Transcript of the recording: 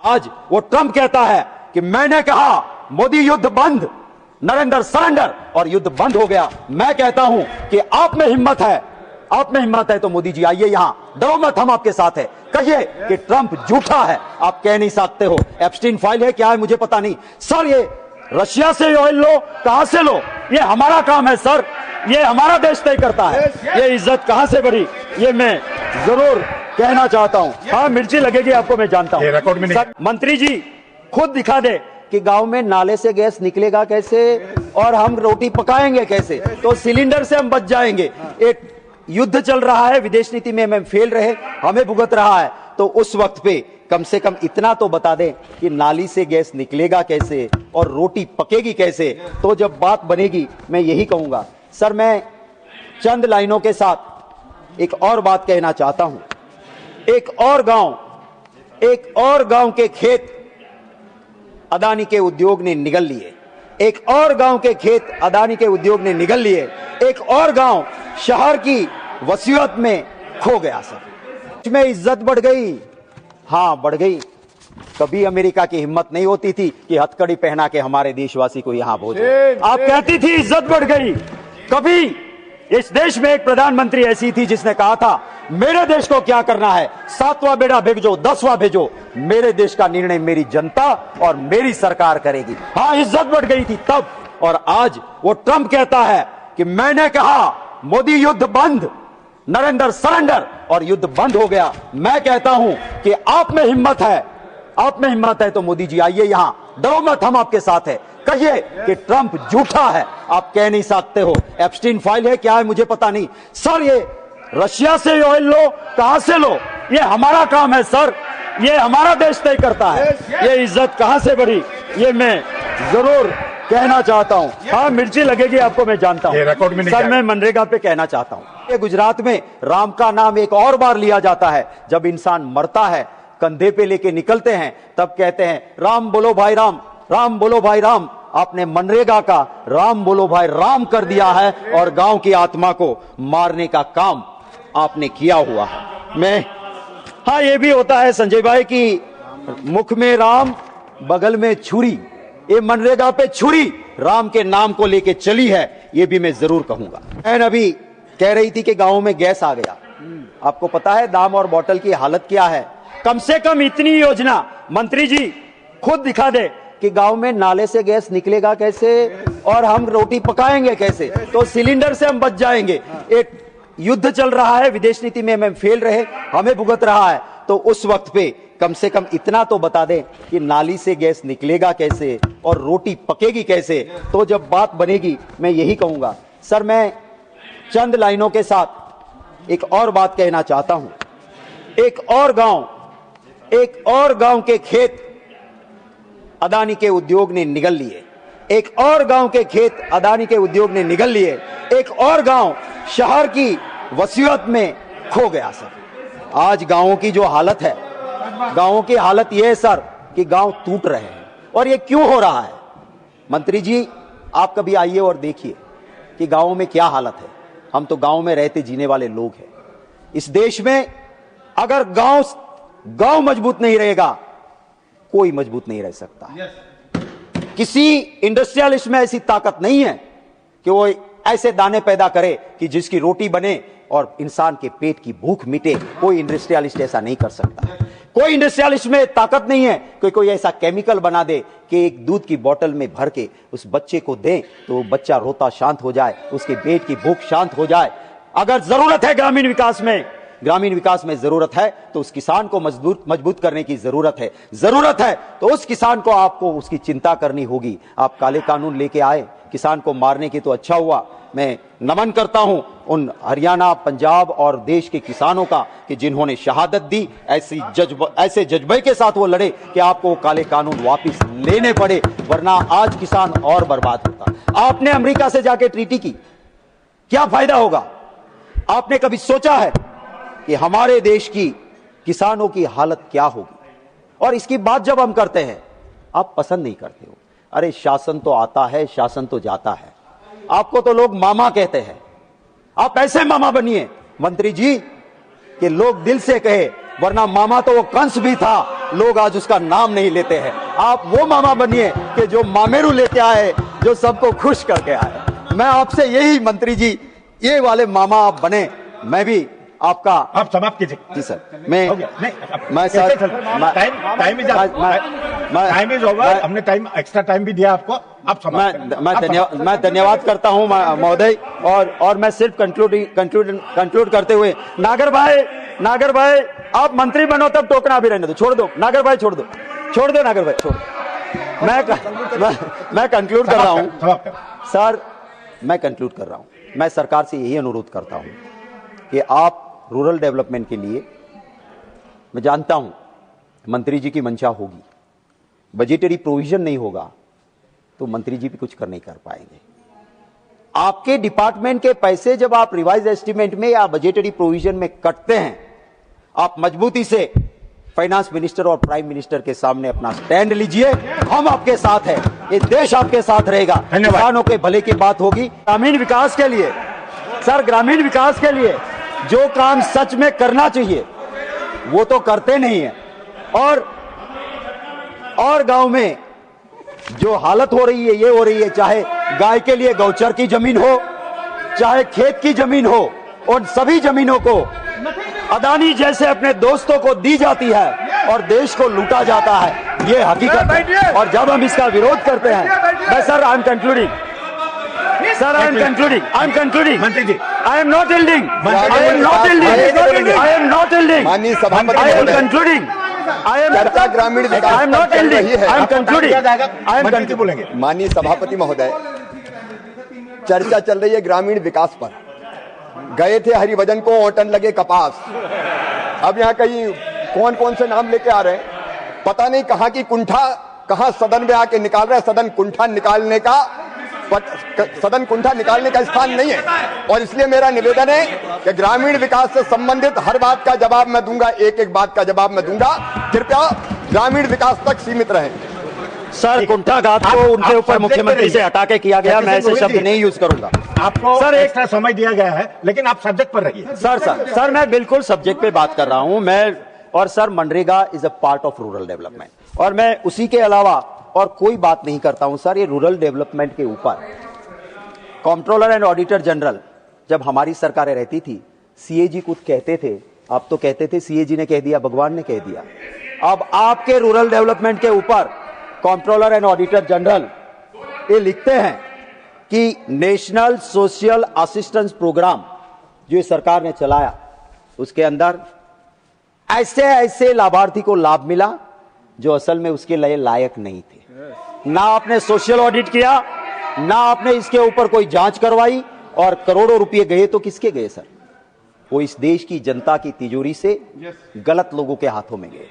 आज वो ट्रंप कहता है कि मैंने कहा मोदी युद्ध बंद, नरेंद्र सरेंडर, और युद्ध बंद हो गया। मैं कहता हूं कि आप में हिम्मत है, आप में हिम्मत है तो मोदी जी आइए यहां, डरो मत, हम आपके साथ है। कहिए कि ट्रंप झूठा है, आप कह नहीं सकते हो। एप्स्टीन फाइल है, क्या है मुझे पता नहीं सर। ये रशिया से ऑयल लो, कहां से लो, ये हमारा काम है सर, ये हमारा देश तय करता है। ये इज्जत कहां से बढ़ी, ये मैं जरूर कहना चाहता हूं। हाँ, मिर्ची लगेगी आपको, मैं जानता हूं। मंत्री जी खुद दिखा दे कि गांव में नाले से गैस निकलेगा कैसे और हम रोटी पकाएंगे कैसे, तो सिलेंडर से हम बच जाएंगे। एक युद्ध चल रहा है, विदेश नीति में हम फेल रहे, हमें भुगत रहा है, तो उस वक्त पे कम से कम इतना तो बता दें कि नाली से गैस निकलेगा कैसे और रोटी पकेगी कैसे। तो जब बात बनेगी मैं यही कहूंगा। सर, मैं चंद लाइनों के साथ एक और बात कहना चाहता हूं। एक और गांव के खेत अदानी के उद्योग ने निगल लिए, एक और गांव के खेत अदानी के उद्योग ने निगल लिए, एक और गांव शहर की वसीयत में खो गया। सर, इसमें इज्जत बढ़ गई, हाँ बढ़ गई। कभी अमेरिका की हिम्मत नहीं होती थी कि हथकड़ी पहना के हमारे देशवासी को यहां भेजे। आप कहती थी इज्जत बढ़ गई। कभी इस देश में एक प्रधानमंत्री ऐसी थी जिसने कहा था मेरे देश को क्या करना है, 7वां बेड़ा भेजो, 10वां भेजो, मेरे देश का निर्णय मेरी जनता और मेरी सरकार करेगी। हाँ, इज्जत बढ़ गई थी तब। और आज वो ट्रंप कहता है कि मैंने कहा मोदी युद्ध बंद, नरेंद्र सरेंडर, और युद्ध बंद हो गया। मैं कहता हूं कि आप में हिम्मत है, आप में हिम्मत है तो मोदी जी आइए यहां, डरो मत, हम आपके साथ है। कहिए कि ट्रंप झूठा है, आप कह नहीं सकते हो। एप्स्टीन फाइल है, क्या है मुझे पता नहीं सर। ये रशिया से ऑयल लो, कहां से लो, ये हमारा काम है सर, ये हमारा देश तय करता है। ये इज्जत कहां से बढ़ी, ये मैं जरूर कहना चाहता हूं। हाँ, मिर्ची लगेगी आपको, मैं जानता हूं सर। मैं मनरेगा पे कहना चाहता हूं। ये गुजरात में राम का नाम एक और बार लिया जाता है। जब इंसान मरता है, कंधे पे लेके निकलते हैं, तब कहते हैं राम बोलो भाई राम, राम बोलो भाई राम। आपने मनरेगा का राम बोलो भाई राम कर दिया है और गांव की आत्मा को मारने का काम आपने किया हुआ है। मैं हाँ, ये भी होता है संजय भाई की मुख में राम बगल में छुरी, ये मनरेगा पे छुरी राम के नाम को लेके चली है, ये भी मैं जरूर कहूंगा। बहन अभी कह रही थी कि गांव में गैस आ गया। आपको पता है दाम और बोतल की हालत क्या है। कम से कम इतनी योजना मंत्री जी खुद दिखा दे कि गांव में नाले से गैस निकलेगा कैसे और हम रोटी पकाएंगे कैसे, तो सिलेंडर से हम बच जाएंगे। एक युद्ध चल रहा है, विदेश नीति में हम फेल रहे, हमें भुगत रहा है, तो उस वक्त पे कम से कम इतना तो बता दें कि नाली से गैस निकलेगा कैसे और रोटी पकेगी कैसे। तो जब बात बनेगी मैं यही कहूंगा। सर, मैं चंद लाइनों के साथ एक और बात कहना चाहता हूं। एक और गांव के खेत अदानी के उद्योग ने निगल लिए, एक और गांव के खेत अदानी के उद्योग ने निगल लिए, एक और गांव शहर की वसीयत में खो गया। सर, आज गांवों की जो हालत है, गांवों की हालत यह है सर कि गांव टूट रहे हैं। और ये क्यों हो रहा है? मंत्री जी, आप कभी आइए और देखिए कि गांवों में क्या हालत है। हम तो गांव में रहते जीने वाले लोग हैं। इस देश में अगर गांव मजबूत नहीं रहेगा, कोई मजबूत नहीं रह सकता। किसी इंडस्ट्रियलिस्ट में ऐसी ताकत नहीं है कि वो ऐसे दाने पैदा करे कि जिसकी रोटी बने और इंसान के पेट की भूख मिटे। कोई इंडस्ट्रियलिस्ट ऐसा नहीं कर सकता। कोई इंडस्ट्रियलिस्ट में ताकत नहीं है कि कोई ऐसा केमिकल बना दे कि एक दूध की बोतल में भर के उस बच्चे को दे तो वो बच्चा रोता शांत हो जाए, उसके पेट की भूख शांत हो जाए। अगर जरूरत है ग्रामीण विकास में जरूरत है तो उस किसान को मजबूत करने की जरूरत है तो उस किसान को आपको उसकी चिंता करनी होगी। आप काले कानून लेके आए किसान को मारने की, तो अच्छा हुआ। मैं नमन करता हूं उन हरियाणा, पंजाब और देश के किसानों का कि जिन्होंने शहादत दी। ऐसे जज्बे के साथ वो लड़े कि आपको काले कानून वापस लेने पड़े, वरना आज किसान और बर्बाद होता। आपने अमेरिका से जाके ट्रीटी की, क्या फायदा होगा? आपने कभी सोचा है कि हमारे देश की किसानों की हालत क्या होगी? और इसकी बात जब हम करते हैं, आप पसंद नहीं करते हो। अरे शासन तो आता है, शासन तो जाता है। आपको तो लोग मामा कहते हैं, आप ऐसे मामा बनिए मंत्री जी कि लोग दिल से कहे, वरना मामा तो वो कंस भी था लोग आज उसका नाम नहीं लेते हैं। आप वो मामा बनिए कि जो मामेरू लेके आए, जो सबको खुश करके आए। मैं आपसे यही, मंत्री जी, ये वाले मामा आप बने। मैं भी आपका, आप समाप्त कीजिए। जी सर, मैं सर, टाइम इज ओवर। हमने टाइम, एक्स्ट्रा टाइम भी दिया आपको। आप मैं धन्यवाद करता हूं महोदय। और मैं सिर्फ कंक्लूड करते हुए, नागर भाई आप मंत्री बनो तब टोकना भी रहने दो, छोड़ दो नागर भाई, छोड़ दो नागर भाई, छोड़ दो। मैं कंक्लूड कर रहा हूं सर, मैं कंक्लूड कर रहा हूं। मैं सरकार से यही अनुरोध करता हूं कि आप रूरल डेवलपमेंट के लिए, मैं जानता हूं मंत्री जी की मंशा होगी, बजटरी प्रोविजन नहीं होगा तो मंत्री जी भी कुछ कर नहीं कर पाएंगे। आपके डिपार्टमेंट के पैसे जब आप रिवाइज एस्टीमेट में या बजटरी प्रोविजन में कटते हैं, आप मजबूती से फाइनेंस मिनिस्टर और प्राइम मिनिस्टर के सामने अपना स्टैंड लीजिए। हम आपके साथ हैं, ये देश आपके साथ रहेगा। किसानों के भले की बात होगी। ग्रामीण विकास के लिए सर, ग्रामीण विकास के लिए जो काम सच में करना चाहिए वो तो करते नहीं है। और गांव में जो हालत हो रही है, ये हो रही है, चाहे गाय के लिए गौचर की जमीन हो, चाहे खेत की जमीन हो, और सभी जमीनों को अदानी जैसे अपने दोस्तों को दी जाती है और देश को लूटा जाता है, ये हकीकत है। और जब हम इसका विरोध करते हैं, sir I am concluding, sir I am concluding, मंत्री ji, I am not yielding, I am not yielding, I am not yielding, माननीय सभापति आई एम महोदय, कंक्लूडिंग, आई एम चर्चा ग्रामीण विकास आई एम नॉट पर चल रही यील्डिंग, है। आई एम कंक्लूडिंग, आई एम मंत्री बोलेंगे। माननीय सभापति महोदय, चर्चा चल रही है ग्रामीण विकास पर। गए थे हरिभजन को ओटन लगे कपास। अब यहाँ कहीं कौन कौन से नाम लेके आ रहे हैं, पता नहीं कहाँ की कुंठा कहाँ सदन में आके निकाल रहे हैं। सदन कुंठा निकालने का स्थान नहीं है। और इसलिए मेरा निवेदन है कि ग्रामीण विकास से संबंधित हर बात का जवाब मैं दूंगा, एक एक बात का जवाब मैं दूंगा। कृपया ग्रामीण विकास तक सीमित रहें। सर, कुंठाघात को उनके ऊपर मुख्यमंत्री से हटा के किया गया, मैं ऐसे शब्द नहीं यूज करूंगा। आपको सर एक्स्ट्रा समय दिया गया है, लेकिन आप सब्जेक्ट पर रहिए। सर मैं बिल्कुल सब्जेक्ट पे बात कर रहा हूं मैं। और sir, MNREGA is a part of rural development, और मैं उसी के अलावा और कोई बात नहीं करता हूं। सर, ये रूरल डेवलपमेंट के ऊपर कंट्रोलर एंड ऑडिटर जनरल जब हमारी सरकारें रहती थी, सीएजी कुछ कहते थे, आप तो कहते थे सीएजी ने कह दिया, भगवान ने कह दिया। अब आपके रूरल डेवलपमेंट के ऊपर कंट्रोलर एंड ऑडिटर जनरल ये लिखते हैं कि नेशनल सोशल असिस्टेंस प्रोग्राम जो सरकार ने चलाया, उसके अंदर ऐसे ऐसे लाभार्थी को लाभ मिला जो असल में उसके लिए लायक नहीं थे। ना आपने सोशल ऑडिट किया, ना आपने इसके ऊपर कोई जांच करवाई, और करोड़ों रुपए गए तो किसके गए सर? वो इस देश की जनता की तिजोरी से गलत लोगों के हाथों में गए।